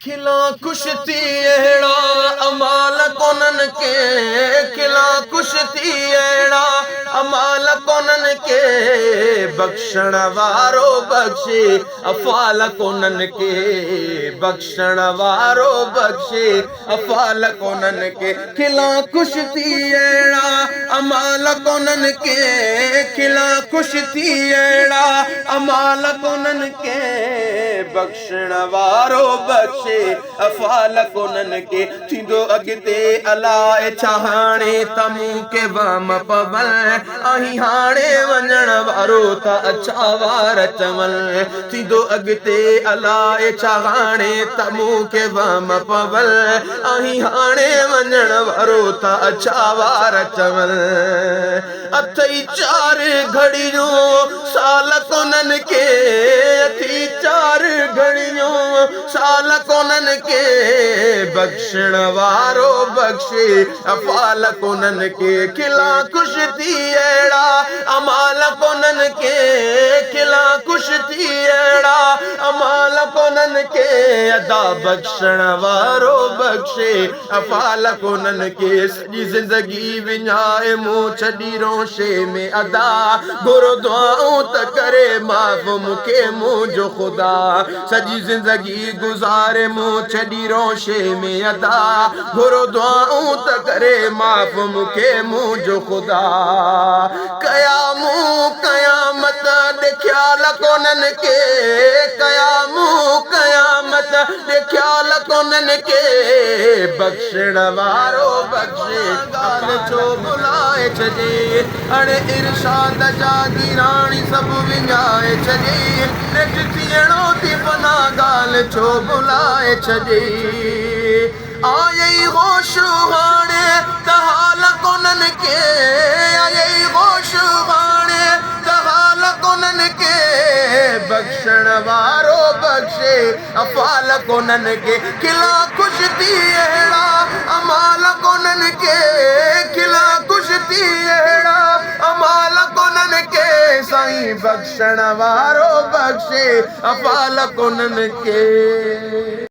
खिला कुश्ती अहिड़ा अमाल कोनन के, खिला कुश्ती अहिड़ा अमाल कोनन के, बख्शण वारो बख्शे अफ़ाल कोनन के, बख्शण वारो बख्शे अफ़ाल कोनन के। खिला कुश्ती अहिड़ा अमाल कोनन के, खिला कुश्ती अहिड़ा अमाल कोनन के, बख्शण वारो बख्शे अफ़ाल कोनन के। थींदो अॻिते अलाए छा हाणे त मूंखे वहम पवल, ऐं हाणे वञण वारो त अछा वार चवल। थींदो अॻिते अलाए छा हाणे त मूंखे वहम पवल, ऐं हाणे वञण वारो त अछा वार चवल। अथई चार घड़ियूं साल कोनन के, अथई चार घड़ियूं साल कोनन के, बख्शण वारो बख्शे अफ़ाल कोनन के। खिला कुश्ती अहिड़ा अमाल कोनन के, खिला कुश्ती अहिड़ा अमाल कोनन के, अदा बख्शण वारो बख्शे अफ़ाल कोनन के। सॼी ज़िंदगी विञाए मूं छॾी रोशे में अदा, घुरो दुआऊं त करे माफ़ मूंखे मुंहिंजो ख़ुदा। सॼी ज़िंदगी गुज़ारे मूं छॾी रोशे में अदा, घुरो दुआऊं त करे माफ़ मूंखे मुंहिंजो ख़ुदा। कया मूं क़यामत ॾे ख़्याल कोनन के, कया मूं क़यामत ॾे ख़्याल कोनन के, बख्शण वारो बख्शे ॻाल्हि छो भुलाए छॾे। हाणे इरशाद जा गिराणी सभु विञाए छॾे, नेठ थियणो थी फना ॻाल्हि छो भुलाए छॾे। आयई होश हाणे त हाल कोनन के, आयई होश हाणे त हाल कोनन के, बख्शण वारो बख्शे अफ़ाल कोनन के। खिला कुश्ती अहिड़ा अमाल कोनन के, खिला कुश्ती अहिड़ा अमाल कोनन के, साईं बख्शण वारो बख्शे अफ़ाल कोनन के।